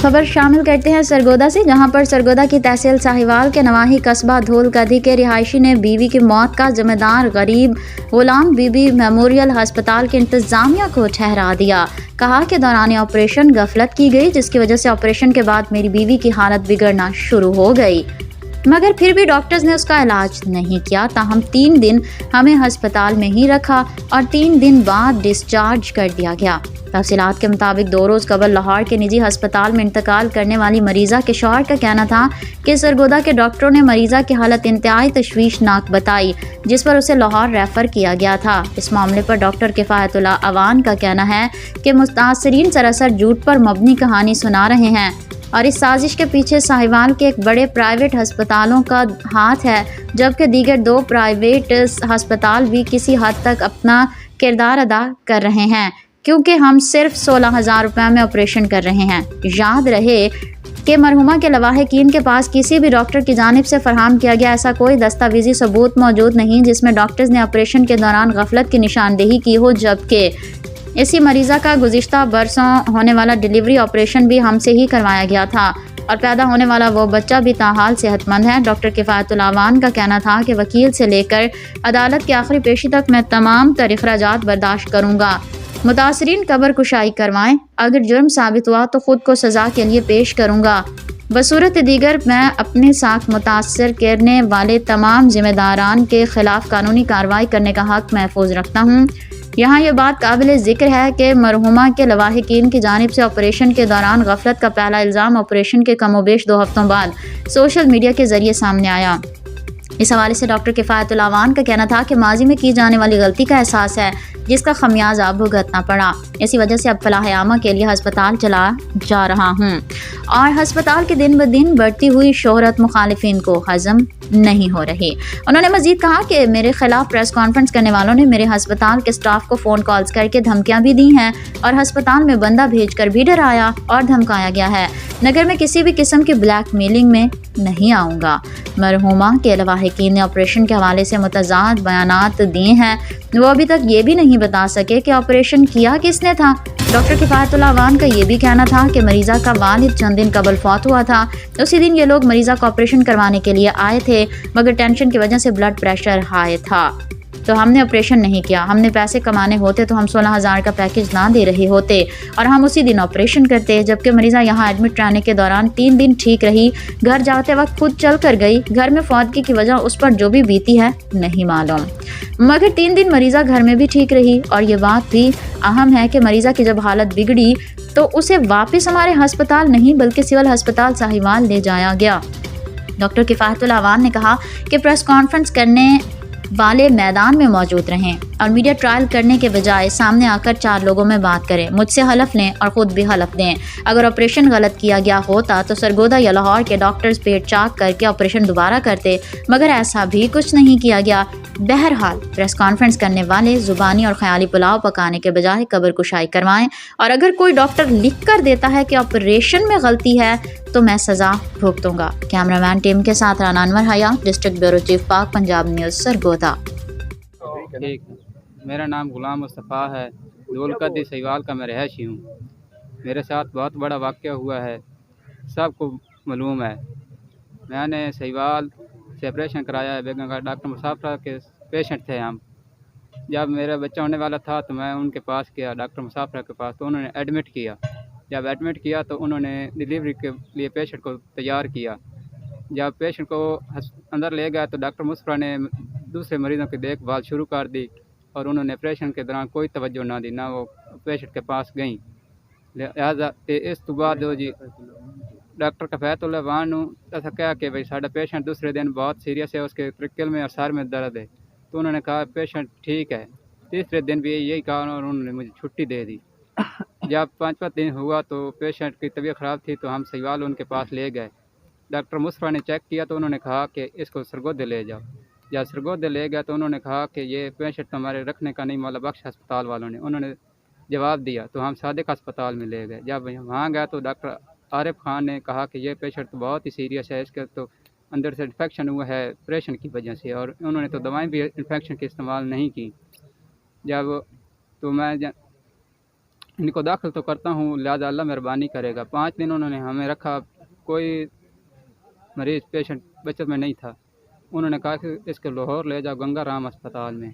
खबर शामिल करते हैं सरगोदा से, जहां पर सरगोदा की तहसील साहिवाल के नवाही कस्बा धोलकदी के रिहायशी ने बीवी की मौत का जिम्मेदार गरीब गुलाम बीबी मेमोरियल अस्पताल के इंतजामिया को ठहरा दिया। कहा कि दौरान ऑपरेशन गफलत की गई, जिसकी वजह से ऑपरेशन के बाद मेरी बीवी की हालत बिगड़ना शुरू हो गई, मगर फिर भी डॉक्टर्स ने उसका इलाज नहीं किया। ताहम 3 दिन हमें अस्पताल में ही रखा और 3 दिन बाद डिस्चार्ज कर दिया गया। तफसीलात के मुताबिक 2 रोज़ कबल लाहौर के निजी अस्पताल में इंतकाल करने वाली मरीज़ा के शौहर का कहना था कि सरगोदा के डॉक्टरों ने मरीज़ा की हालत इंतहाई तशवीशनाक बताई, जिस पर उसे लाहौर रेफ़र किया गया था। इस मामले पर डॉक्टर किफ़ायतुल्लाह अवान का कहना है कि मुतासरीन सरासर झूठ पर मबनी कहानी सुना रहे हैं और इस साजिश के पीछे साहिवाल के एक बड़े प्राइवेट अस्पतालों का हाथ है, जबकि दीगर 2 प्राइवेट अस्पताल भी किसी हद तक अपना किरदार अदा कर रहे हैं, क्योंकि हम सिर्फ 16,000 रुपये में ऑपरेशन कर रहे हैं। याद रहे कि मरहुमा के लवाहिकीन के पास किसी भी डॉक्टर की जानिब से फरहम किया गया ऐसा कोई दस्तावेजी सबूत मौजूद नहीं जिसमें डॉक्टर्स ने ऑपरेशन के दौरान गफलत की निशानदेही की हो, जबकि इसी मरीज़ा का गुज़िश्ता बरसों होने वाला डिलीवरी ऑपरेशन भी हमसे ही करवाया गया था और पैदा होने वाला वो बच्चा भी ताहाल सेहतमंद है। डॉक्टर किफ़ायतुल्लाह अवान का कहना था कि वकील से लेकर अदालत की आखिरी पेशी तक मैं तमाम तर अखराजात बर्दाश्त करूँगा। मुतासरीन कब्र कुशाई करवाएं, अगर जुर्म साबित हुआ तो खुद को सज़ा के लिए पेश करूँगा। बसूरत दीगर मैं अपने साथ मुतासर करने वाले तमाम जिम्मेदारान के खिलाफ कानूनी कार्रवाई करने का हक महफूज रखता हूँ। यहाँ ये बात काबिल ज़िक्र है कि मरहुमा के लवाहिकीन की जानिब से ऑपरेशन के दौरान गफलत का पहला इल्ज़ाम ऑपरेशन के कमोबेश 2 हफ्तों बाद सोशल मीडिया के ज़रिए सामने आया। इस हवाले से डॉक्टर किफ़ायतुल्लाह अवान का कहना था कि माजी में की जाने वाली गलती का एहसास है, जिसका खमियाजा भुगतना पड़ा। इसी वजह से अब फलाह-ए-आमा के लिए अस्पताल चला जा रहा हूँ और अस्पताल के दिन ब दिन बढ़ती हुई शोहरत मुखालिफिन को हजम नहीं हो रही। उन्होंने मजीद कहा कि मेरे खिलाफ प्रेस कॉन्फ्रेंस करने वालों ने मेरे अस्पताल के स्टाफ को फ़ोन कॉल्स करके धमकियाँ भी दी हैं और अस्पताल में बंदा भेजकर भी डराया और धमकाया गया है। नगर में किसी भी किस्म की ब्लैकमेलिंग में नहीं आऊँगा। मरहुमा के लवाहिकीन ने ऑपरेशन के हवाले से मुतज़ाद बयानात दिए हैं। वो अभी तक ये भी नहीं बता सके कि ऑपरेशन किया किसने था। डॉक्टर किफ़ायतुल्लाह अवान का ये भी कहना था कि मरीज़ा का वालिद चंद दिन कबल फौत हुआ था। उसी दिन ये लोग मरीज़ा का ऑपरेशन करवाने के लिए आए थे, मगर टेंशन की वजह से ब्लड प्रेशर हाई था, तो हमने ऑपरेशन नहीं किया। हमने पैसे कमाने होते तो हम 16,000 का पैकेज ना दे रहे होते और हम उसी दिन ऑपरेशन करते। जबकि मरीज़ा यहाँ एडमिट रहने के दौरान 3 दिन ठीक रही, घर जाते वक्त खुद चल कर गई। घर में फौतगी की वजह उस पर जो भी बीती है नहीं मालूम, मगर 3 दिन मरीज़ा घर में भी ठीक रही। और ये बात भी अहम है कि मरीज़ा की जब हालत बिगड़ी तो उसे वापस हमारे अस्पताल नहीं बल्कि सिविल अस्पताल साहिवाल ले जाया गया। डॉक्टर किफ़ायतुल्लाह अवान ने कहा कि प्रेस कॉन्फ्रेंस करने वाले मैदान में मौजूद रहें और मीडिया ट्रायल करने के बजाय सामने आकर 4 लोगों में बात करें, मुझसे हलफ लें और ख़ुद भी हलफ दें। अगर ऑपरेशन गलत किया गया होता तो सरगोदा या लाहौर के डॉक्टर्स पेट चाक करके ऑपरेशन दोबारा करते, मगर ऐसा भी कुछ नहीं किया गया। बहरहाल प्रेस कॉन्फ्रेंस करने वाले ज़ुबानी और ख़याली पुलाव पकाने के बजाय कब्र कुशाई करवाएं और अगर कोई डॉक्टर लिख कर देता है कि ऑपरेशन में गलती है तो मैं सज़ा भुगतूंगा। कैमरामैन टीम के साथ राना अनवर हया, डिस्ट्रिक्ट ब्यूरो चीफ पाक, पंजाब न्यूज़, सरगोदा। ठीक, मेरा नाम गुलाम मुस्तफ़ा है, धोलकदी साहिवाल का मैं रहायशी हूँ। मेरे साथ बहुत बड़ा वाक़या हुआ है, सबको मालूम है। मैंने साहिवाल से ऑपरेशन कराया है, बेगम का डॉक्टर मुसाफरा के पेशेंट थे हम। जब मेरा बच्चा होने वाला था तो मैं उनके पास गया, डॉक्टर मुसाफरा के पास, तो उन्होंने एडमिट किया। जब एडमिट किया तो उन्होंने डिलीवरी के लिए पेशेंट को तैयार किया। जब पेशेंट को अंदर ले गया तो डॉक्टर मुसाफरा ने दूसरे मरीज़ों की देखभाल शुरू कर दी और उन्होंने ऑपरेशन के दौरान कोई तवज्जो ना दी, ना वो पेशेंट के पास गई। लिहाजा इस तो बाद जी डॉक्टर किफ़ायतुल्लाह अवान ऐसा कहा कि भाई साਡਾ पेशेंट दूसरे दिन बहुत सीरियस है, उसके त्रिक्कल में और सर में दर्द है। तो उन्होंने कहा पेशेंट ठीक है। तीसरे दिन भी यही कहा और उन्होंने मुझे छुट्टी दे दी। जब 5वां दिन हुआ तो पेशेंट की तबीयत ख़राब थी तो हम साहिवाल उनके पास ले गए। डॉक्टर मुस्तफ़ा ने चेक किया तो उन्होंने कहा कि इसको सरगोदे ले जाओ। जब सरगोदे ले गया तो उन्होंने कहा कि ये पेशेंट तो हमारे रखने का नहीं, मौला बख्श अस्पताल वालों ने उन्होंने जवाब दिया। तो हम सादिक अस्पताल में ले गए। जब वहाँ गए तो डॉक्टर आरिफ खान ने कहा कि ये पेशेंट तो बहुत ही सीरियस है, इसके तो अंदर से इन्फेक्शन हुआ है ऑपरेशन की वजह से, और उन्होंने तो दवाएं भी इन्फेक्शन की इस्तेमाल नहीं की। जब तो मैं इनको दाखिल तो करता हूँ, लिहाजा अल्लाह मेहरबानी करेगा। 5 दिन उन्होंने हमें रखा, कोई मरीज़ पेशेंट बचत में नहीं था। उन्होंने कहा कि इसको लाहौर ले जाओ गंगा राम अस्पताल में।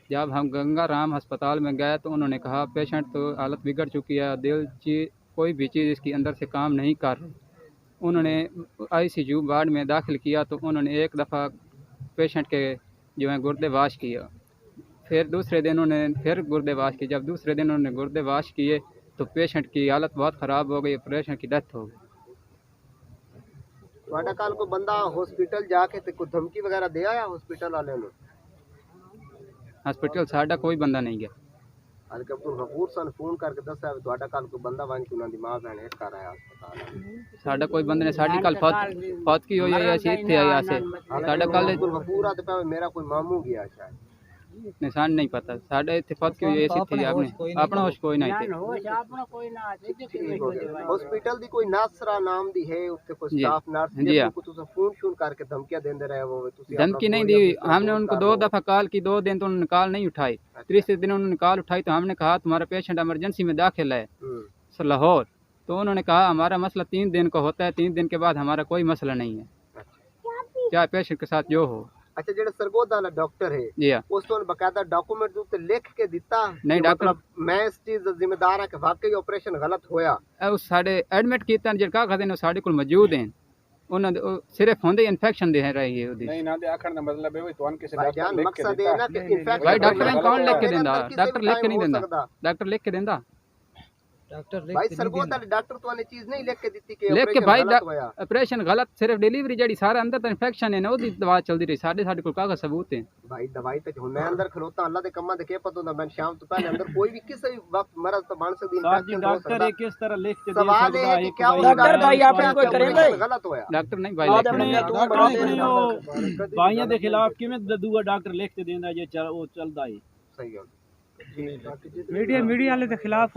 जब हम गंगा राम अस्पताल में गए तो उन्होंने कहा पेशेंट तो हालत बिगड़ चुकी है, दिल कोई भी चीज़ इसकी अंदर से काम नहीं कर रही। उन्होंने ICU वार्ड में दाखिल किया तो उन्होंने एक दफ़ा पेशेंट के जो है गुर्दे वाश किया, फिर दूसरे दिन उन्होंने फिर गुर्दे वाश किए। जब दूसरे दिन उन्होंने गुर्दे वाश किए तो पेशेंट की हालत बहुत ख़राब हो गई, पेशेंट की डेथ हो गई। ਤੁਹਾਡਾ ਕੱਲ ਕੋਈ ਬੰਦਾ ਹਸਪੀਟਲ ਜਾ ਕੇ ਤੇ ਕੋਈ ਧਮਕੀ ਵਗੈਰਾ ਦੇ ਆਇਆ ਹਸਪੀਟਲ ਵਾਲਿਆਂ ਨੂੰ? हॉस्पिटल साडा कोई बंदा नहीं गया। ਅੱਜ ਕਿ ਅਬਦੁਲ ਗਫੂਰ ਸਾਨੂੰ ਫੋਨ ਕਰਕੇ ਦੱਸਿਆ ਵੀ ਤੁਹਾਡਾ ਕੱਲ ਕੋਈ ਬੰਦਾ ਵਾਂ ਕਿ ਉਹਨਾਂ ਦੀ ਮਾਂ ਭੈਣ ਹਿੱਟ ਕਰ ਆਇਆ ਹਸਪਤਾਲ। साडा कोई बंदा ने साडी कल फौत की हुई है, ਅਸੀਂ ਇੱਥੇ ਆਏ ਆਸੇ। ਸਾਡਾ ਕੱਲ ਅਬਦੁਲ ਗਫੂਰ ਆ ਤੇ ਭਾਵੇਂ ਮੇਰਾ ਕੋਈ ਮਾਮੂ ਗਿਆ ਸ਼ਾਇਦ। निशान नहीं पता, साडा ਇੱਥੇ फौत की हुई है, ਅਸੀਂ ਇੱਥੇ आपने अपना होश कोई नहीं थे। ਹਸਪੀਟਲ ਦੀ ਕੋਈ ਨਾਸਰਾ ਨਾਮ ਦੀ ਹੈ ਉੱਥੇ ਕੋਈ जी। ਸਟਾਫ ਨਰਸ जी हाँ। को ਤੁਸੀਂ ਫੋਨ ਸ਼ੂਨ ਕਰਕੇ ਧਮਕੀਆਂ ਦਿੰਦੇ ਰਹੇ ਹੋਵੇ ਤੁਸੀਂ? धमकी नहीं दी, हमने उनको 2 दफ़ा कॉल की, 2 दिन तो उन्होंने कॉल नहीं उठाई। तीसरे दिन उन्होंने कॉल उठाई तो हमने कहा तुम्हारा पेशेंट इमरजेंसी में दाखिल है लाहौर। तो उन्होंने कहा हमारा मसला 3 दिन का होता है, 3 दिन के बाद हमारा कोई मसला नहीं है, चाहे पेशेंट के साथ जो हो। अच्छा ਜਿਹੜਾ ਸਰਗੋਦਾ ਵਾਲਾ ਡਾਕਟਰ ਹੈ जी हाँ। ਉਸ ਤੋਂ ਬਕਾਇਦਾ ਡਾਕੂਮੈਂਟ ਦੇ ਉੱਤੇ ਲਿਖ ਕੇ ਦਿੱਤਾ नहीं ਕਿ डॉक्टर ਮਤਲਬ ਮੈਂ ਇਸ ਚੀਜ਼ ਦਾ ਜ਼ਿੰਮੇਦਾਰ ਹਾਂ ਕਿ ਵਾਕਈ ਆਪਰੇਸ਼ਨ ਗਲਤ ਹੋਇਆ? उस साढ़े एडमिट किया जिन कागज ने साढ़े को मौजूद हैं, उन्होंने सिर्फ होंदे इन्फेक्शन दे रही है उदी। नहीं ना दे आखण दा मतलब है तो उनके से भाईजान डॉक्टर लिख के मकसद देता है ना कि इन्फेक्शन भाई डॉक्टर कौन लिख के देंदा? डॉक्टर लिख के नहीं देंदा, डॉक्टर लिख के देंदा। भाई सरगोदा डॉक्टर तो ने चीज नहीं लिख के दी कि लिख के ऑपरेशन भाई गलत होया। ऑपरेशन गलत, सिर्फ डिलीवरी जड़ी सारा अंदर तो इन्फेक्शन है ना ओदी दवा चलदी रही। साढ़े को कागज सबूत है भाई दवाई तो हुन मैं अंदर खलोता अल्लाह दे कम्मा दे के पता होंदा मैं शाम तो पहले अंदर कोई भी किसी भी वक्त मरज तो बन सकदी इन्फेक्शन हो सकदा। डॉक्टर किस तरह लिख के दे सवाल सकदा है है कि क्या डॉक्टर भाई आपने कोई करेंगे? गलत होया? डॉक्टर नहीं भाई लिख के देंदा। डॉक्टर भाइयों के खिलाफ किवें दूआ डॉक्टर लिख के देंदा जे वो चलदा है? सही है। मीडिया वाले के खिलाफ